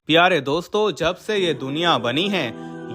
प्यारे दोस्तों, जब से ये दुनिया बनी है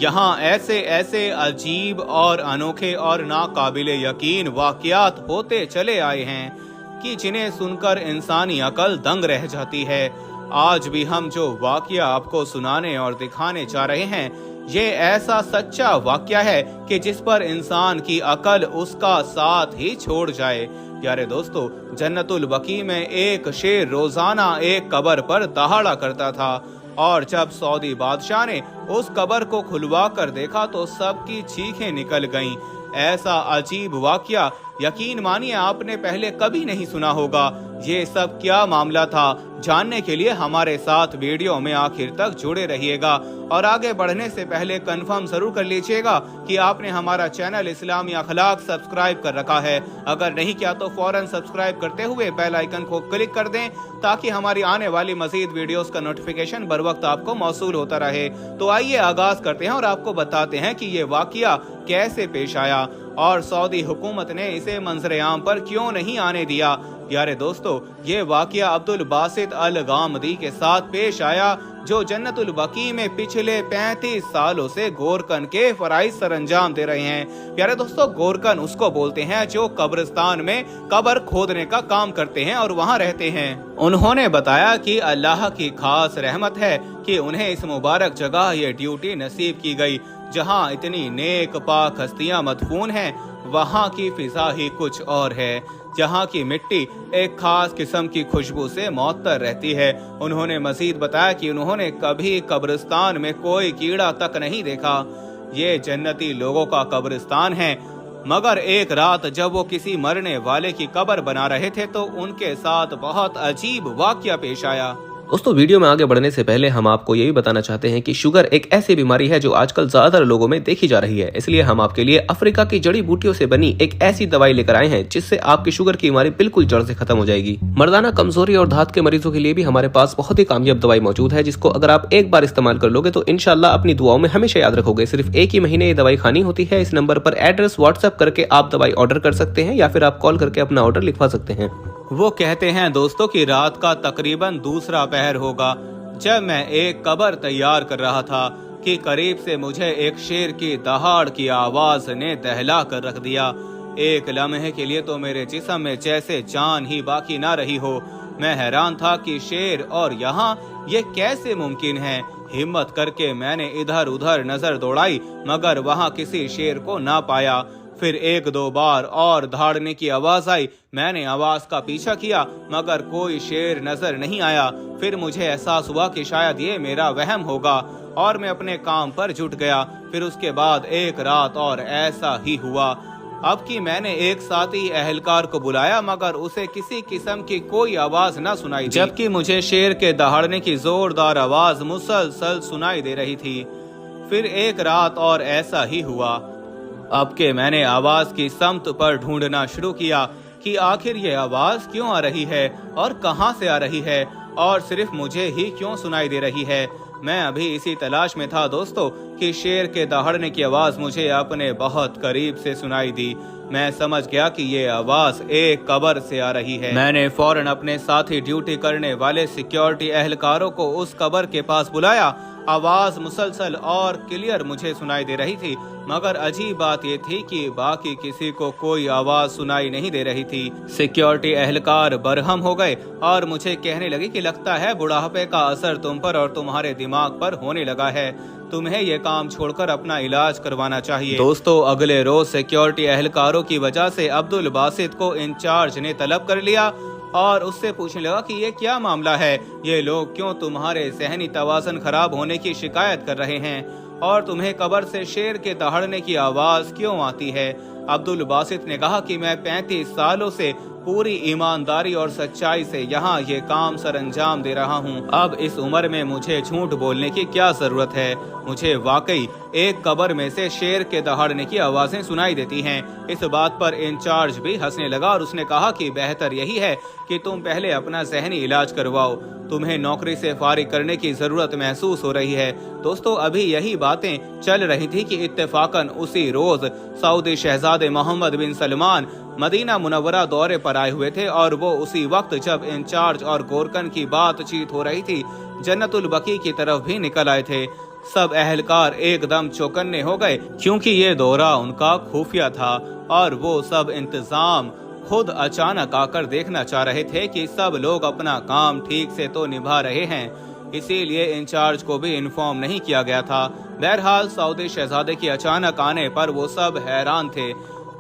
यहाँ ऐसे ऐसे अजीब और अनोखे और नाकाबिले यकीन वाक़यात होते चले आए हैं कि जिन्हें सुनकर इंसानी अकल दंग रह जाती है। आज भी हम जो वाक़या आपको सुनाने और दिखाने जा रहे हैं ये ऐसा सच्चा वाक़या है कि जिस पर इंसान की अकल उसका साथ ही छोड़ जाए। प्यारे दोस्तों, जन्नतुल बकी में एक शेर रोजाना एक कब्र पर दहाड़ा करता था और जब सऊदी बादशाह ने उस कब्र को खुलवा कर देखा तो सबकी चीखें निकल गईं। ऐसा अजीब वाकया यकीन मानिए आपने पहले कभी नहीं सुना होगा। ये सब क्या मामला था, जानने के लिए हमारे साथ वीडियो में आखिर तक जुड़े रहिएगा और आगे बढ़ने से पहले कंफर्म जरूर कर लीजिएगा कि आपने हमारा चैनल इस्लामी अखलाक सब्सक्राइब कर रखा है। अगर नहीं किया तो फौरन सब्सक्राइब करते हुए बेल आइकन को क्लिक कर दें ताकि हमारी आने वाली मजीद वीडियोस का नोटिफिकेशन बर वक्त आपको मौसूल होता रहे। तो आइए आगाज करते हैं और आपको बताते हैं कि ये वाकया कैसे पेश आया और सऊदी हुकूमत ने इसे मंजर आम पर क्यों नहीं आने दिया। प्यारे दोस्तों, ये वाकया अब्दुल बासित अल गामदी के साथ पेश आया जो जन्नतुल बकी में पिछले 35 सालों से गोरकन के फराइज सरंजाम दे रहे हैं। प्यारे दोस्तों, गोरकन उसको बोलते हैं जो कब्रिस्तान में कब्र खोदने का काम करते हैं और वहां रहते हैं। उन्होंने बताया कि अल्लाह की खास रहमत है कि उन्हें इस मुबारक जगह ये ड्यूटी नसीब की गई जहां इतनी नेक पाक हस्तियां मदफून हैं। वहां की फिजा ही कुछ और है, जहाँ की मिट्टी एक खास किस्म की खुशबू से मुअत्तर रहती है। उन्होंने मजीद बताया कि उन्होंने कभी कब्रिस्तान में कोई कीड़ा तक नहीं देखा। ये जन्नती लोगों का कब्रिस्तान है। मगर एक रात जब वो किसी मरने वाले की कब्र बना रहे थे तो उनके साथ बहुत अजीब वाकया पेश आया। दोस्तों, वीडियो में आगे बढ़ने से पहले हम आपको ये भी बताना चाहते हैं कि शुगर एक ऐसी बीमारी है जो आजकल ज्यादातर लोगों में देखी जा रही है। इसलिए हम आपके लिए अफ्रीका की जड़ी बूटियों से बनी एक ऐसी दवाई लेकर आए हैं जिससे आपकी शुगर की बीमारी बिल्कुल जड़ से खत्म हो जाएगी। मर्दाना कमजोरी और धात के मरीजों के लिए भी हमारे पास बहुत ही कामयाब दवाई मौजूद है जिसको अगर आप एक बार इस्तेमाल कर लोगे तो इंशाल्लाह अपनी दुआओं में हमेशा याद रखोगे। सिर्फ एक ही महीने ये दवाई खानी होती है। इस नंबर पर एड्रेस व्हाट्सएप करके आप दवाई ऑर्डर कर सकते हैं या फिर आप कॉल करके अपना ऑर्डर लिखवा सकते हैं। वो कहते हैं दोस्तों कि रात का तकरीबन दूसरा पहर होगा जब मैं एक कब्र तैयार कर रहा था कि करीब से मुझे एक शेर की दहाड़ की आवाज ने दहला कर रख दिया। एक लम्हे के लिए तो मेरे जिस्म में जैसे जान ही बाकी ना रही हो। मैं हैरान था कि शेर और यहाँ ये कैसे मुमकिन है। हिम्मत करके मैंने इधर उधर नजर दौड़ाई मगर वहाँ किसी शेर को ना पाया। फिर एक दो बार और दहाड़ने की आवाज आई। मैंने आवाज का पीछा किया मगर कोई शेर नजर नहीं आया। फिर मुझे एहसास हुआ कि शायद ये मेरा वहम होगा और मैं अपने काम पर जुट गया। फिर उसके बाद एक रात और ऐसा ही हुआ। अब कि मैंने एक साथी अहलकार को बुलाया मगर उसे किसी किस्म की कोई आवाज न सुनाई, जबकि मुझे शेर के दहाड़ने की जोरदार आवाज मुसलसल सुनाई दे रही थी। फिर एक रात और ऐसा ही हुआ। अब के मैंने आवाज की समत पर ढूंढना शुरू किया कि आखिर ये आवाज क्यों आ रही है और कहां से आ रही है और सिर्फ मुझे ही क्यों सुनाई दे रही है। मैं अभी इसी तलाश में था दोस्तों कि शेर के दहाड़ने की आवाज मुझे अपने बहुत करीब से सुनाई दी। मैं समझ गया कि ये आवाज एक कब्र से आ रही है। मैंने फौरन अपने साथी ड्यूटी करने वाले सिक्योरिटी अहलकारों को उस कब्र के पास बुलाया। आवाज मुसलसल और क्लियर मुझे सुनाई दे रही थी मगर अजीब बात ये थी कि बाकी किसी को कोई आवाज सुनाई नहीं दे रही थी। सिक्योरिटी अहलकार बरहम हो गए और मुझे कहने लगे कि लगता है बुढ़ापे का असर तुम पर और तुम्हारे दिमाग पर होने लगा है। तुम्हें ये काम छोड़कर अपना इलाज करवाना चाहिए। दोस्तों, अगले रोज सिक्योरिटी अहलकारों की वजह से अब्दुल बासित को इंचार्ज ने तलब कर लिया और उससे पूछने लगा कि ये क्या मामला है। ये लोग क्यों तुम्हारे ज़हनी तवाज़ुन खराब होने की शिकायत कर रहे हैं और तुम्हें कब्र से शेर के दहाड़ने की आवाज क्यों आती है। अब्दुल बासित ने कहा कि मैं 35 सालों से पूरी ईमानदारी और सच्चाई से यहाँ ये काम सरअंजाम दे रहा हूँ। अब इस उम्र में मुझे झूठ बोलने की क्या जरूरत है। मुझे वाकई एक कब्र में से शेर के दहाड़ने की आवाजें सुनाई देती हैं। इस बात पर इंचार्ज भी हंसने लगा और उसने कहा कि बेहतर यही है कि तुम पहले अपना ज़हनी इलाज करवाओ। तुम्हें नौकरी से फारिग करने की जरूरत महसूस हो रही है। दोस्तों, अभी यही बातें चल रही थी कि इत्तेफाकन उसी रोज सऊदी शहजादे शहजादे मोहम्मद बिन सलमान मदीना मुनव्वरा दौरे पर आए हुए थे और वो उसी वक्त जब इंचार्ज और गोरकन की बातचीत हो रही थी जन्नतुल बकी की तरफ भी निकल आए थे। सब अहलकार एकदम चौकन्ने हो गए क्योंकि ये दौरा उनका खुफिया था और वो सब इंतजाम खुद अचानक आकर देखना चाह रहे थे कि सब लोग अपना काम ठीक से तो निभा रहे हैं, इसीलिए इंचार्ज को भी इन्फॉर्म नहीं किया गया था। बहरहाल सऊदी शहजादे के अचानक आने पर वो सब हैरान थे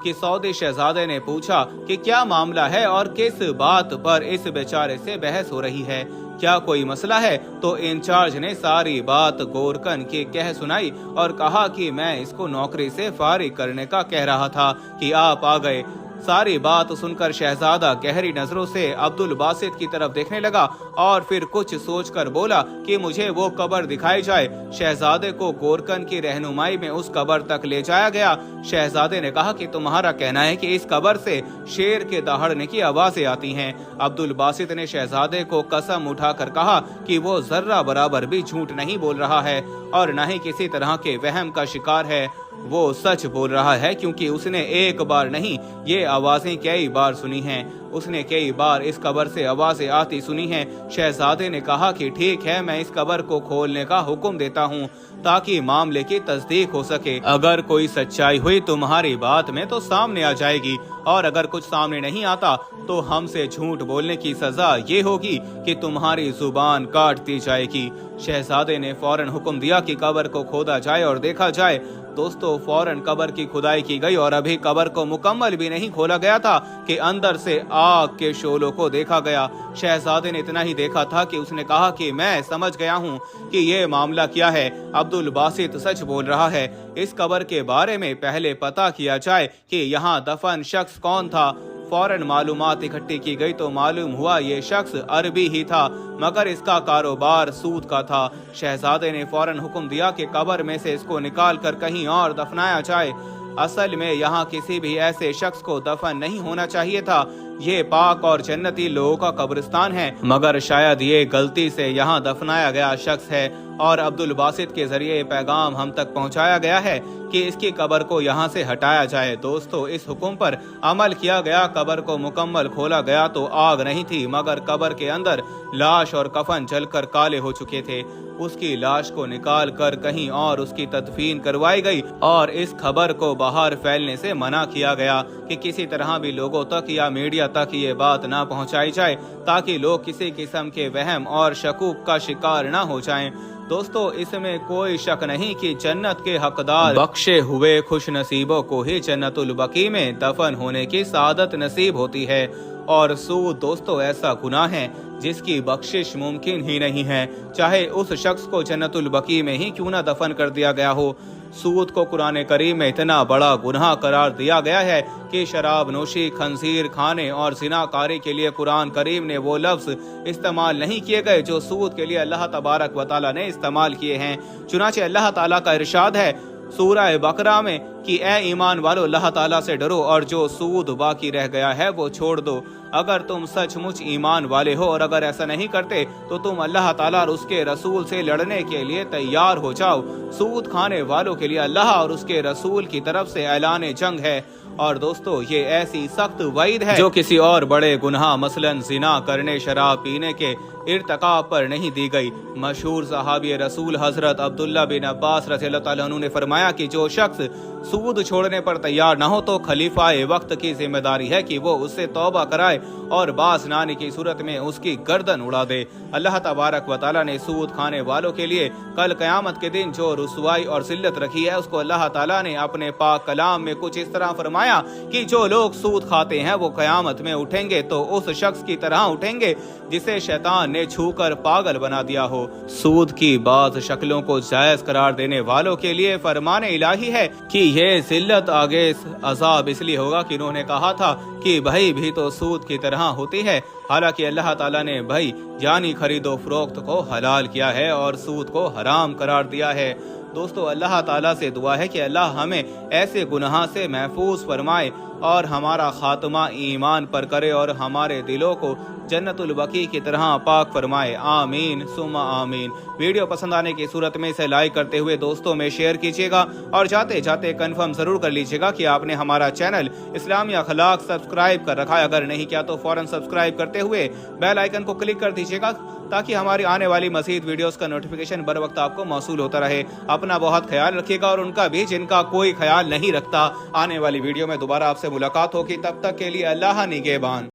कि सऊदी शहजादे ने पूछा कि क्या मामला है और किस बात पर इस बेचारे से बहस हो रही है, क्या कोई मसला है। तो इंचार्ज ने सारी बात गोरकन की कह सुनाई और कहा कि मैं इसको नौकरी से फारिग करने का कह रहा था कि आप आ गए। सारी बात सुनकर शहजादा गहरी नजरों से अब्दुल बासित की तरफ देखने लगा और फिर कुछ सोचकर बोला कि मुझे वो कब्र दिखाई जाए। शहजादे को गोरकन की रहनुमाई में उस कब्र तक ले जाया गया। शहजादे ने कहा कि तुम्हारा कहना है कि इस कब्र से शेर के दहाड़ने की आवाजें आती हैं। अब्दुल बासित ने शहजादे को कसम उठाकर कहा कि वो जर्रा बराबर भी झूठ नहीं बोल रहा है और न ही किसी तरह के वहम का शिकार है, वो सच बोल रहा है क्योंकि उसने एक बार नहीं ये आवाजें कई बार सुनी हैं। उसने कई बार इस कब्र से आवाजें आती सुनी हैं। शहजादे ने कहा कि ठीक है, मैं इस कब्र को खोलने का हुक्म देता हूँ ताकि मामले की तस्दीक हो सके। अगर कोई सच्चाई हुई तुम्हारी बात में तो सामने आ जाएगी और अगर कुछ सामने नहीं आता तो हमसे झूठ बोलने की सजा ये होगी कि तुम्हारी जुबान काट दी जाएगी। शहजादे ने फौरन हुक्म दिया कि कब्र को खोदा जाए और देखा जाए। दोस्तों, फौरन कब्र की खुदाई की गई और अभी कब्र को मुकम्मल भी नहीं खोला गया था कि अंदर से आग के शोलों को देखा गया। शहजादे ने इतना ही देखा था कि उसने कहा कि मैं समझ गया हूँ कि ये मामला क्या है। अब्दुल बासित सच बोल रहा है। इस कब्र के बारे में पहले पता किया जाए कि यहाँ दफन शख्स कौन था। फौरन मालूमात इकट्ठी की गई तो मालूम हुआ ये शख्स अरबी ही था, मगर इसका कारोबार सूद का था। शहजादे ने फौरन हुक्म दिया कि कब्र में से इसको निकाल कर कहीं और दफनाया जाए। असल में यहाँ किसी भी ऐसे शख्स को दफन नहीं होना चाहिए था। ये पाक और जन्नती लोगों का कब्रिस्तान है, मगर शायद ये गलती से यहाँ दफनाया गया शख्स है और अब्दुल बासित के जरिए पैगाम हम तक पहुँचाया गया है कि इसकी कब्र को यहाँ से हटाया जाए। दोस्तों, इस हुक्म पर अमल किया गया। कब्र को मुकम्मल खोला गया तो आग नहीं थी, मगर कब्र के अंदर लाश और कफन जलकर काले हो चुके थे। उसकी लाश को निकाल कर कहीं और उसकी तदफीन करवाई गई और इस खबर को बाहर फैलने से मना किया गया कि किसी तरह भी लोगों तक या मीडिया तक ये बात ना पहुंचाई जाए ताकि लोग किसी किस्म के वहम और शकूक का शिकार ना हो जाएं। दोस्तों, इसमें कोई शक नहीं कि जन्नत के हकदार बख्शे हुए खुश नसीबों को ही जन्नतुल बकी में दफन होने की सादत नसीब होती है और सूद दोस्तों ऐसा गुनाह है जिसकी बख्शिश मुमकिन ही नहीं है, चाहे उस शख्स को जन्नतुल बकी में ही क्यों ना दफन कर दिया गया हो। सूद को कुरान करीम में इतना बड़ा गुनाह करार दिया गया है कि शराब नोशी, खंजीर खाने और जिनाकारी के लिए कुरान करीम ने वो लफ्ज इस्तेमाल नहीं किए गए जो सूद के लिए अल्लाह तबारक व तआला ने इस्तेमाल किए हैं। चुनाचे अल्लाह ताला का इरशाद है सूरह बकरा में कि ए ईमान वालों, अल्लाह ताला से डरो और जो सूद बाकी रह गया है वो छोड़ दो। अगर तुम सचमुच ईमान वाले हो और अगर ऐसा नहीं करते तो तुम अल्लाह ताला और उसके रसूल से लड़ने के लिए तैयार हो जाओ। सूद खाने वालों के लिए अल्लाह और उसके रसूल की तरफ से ऐलान जंग है। और दोस्तों, ये ऐसी सख्त वईद है जो किसी और बड़े गुनाह मसलन जिना करने, शराब पीने के इर्तिकाब पर नहीं दी गई। मशहूर सहाबी रसूल हजरत अब्दुल्ला बिन अब्बास रज़ियल्लाहु ताला अन्हु ने फरमाया कि जो शख्स सूद छोड़ने पर तैयार न हो तो खलीफा वक्त की जिम्मेदारी है कि वो उससे तौबा कराए और बाज न आने की सूरत में उसकी गर्दन उड़ा दे। अल्लाह तबारक व तआला ने सूद खाने वालों के लिए कल क़यामत के दिन जो रुसवाई और जिल्लत रखी है उसको अल्लाह ताला ने अपने पाक कलाम में कुछ इस तरह फरमाया कि जो लोग सूद खाते हैं वो क़यामत में उठेंगे तो उस शख्स की तरह उठेंगे जिसे शैतान ने छूकर पागल बना दिया हो। सूद की बात शक्लों को जायज करार देने वालों के लिए फरमान इलाही है कि ये जिल्लत आगे अजाब इसलिए होगा कि उन्होंने कहा था कि भाई भी तो सूद की तरह होती है। हालांकि अल्लाह ताला ने भाई यानी खरीदो फरोख्त को हलाल किया है और सूद को हराम करार दिया है। دوستو اللہ تعالیٰ سے دعا ہے کہ اللہ ہمیں ایسے گناہ سے محفوظ فرمائے اور ہمارا خاتمہ ایمان پر کرے اور ہمارے دلوں کو جنت البقیع کی طرح پاک فرمائے، آمین ثم آمین۔ ویڈیو پسند آنے کی صورت میں اسے لائک کرتے ہوئے دوستوں میں شیئر کیجیے گا اور جاتے جاتے کنفرم ضرور کر لیجیے گا کہ آپ نے ہمارا چینل اسلامی اخلاق سبسکرائب کر رکھا ہے۔ اگر نہیں کیا تو فوراً سبسکرائب کرتے ہوئے بیل آئیکن کو کلک کر دیجیے گا تاکہ ہماری آنے والی مزید ویڈیوز کا نوٹیفیکیشن بر وقت آپ کو موصول ہوتا رہے۔ اپنا بہت خیال رکھیے گا اور ان کا بھی جن کا کوئی خیال نہیں رکھتا۔ آنے والی ویڈیو میں دوبارہ آپ سے ملاقات ہوگی، تب تک کے لیے اللہ نگہبان۔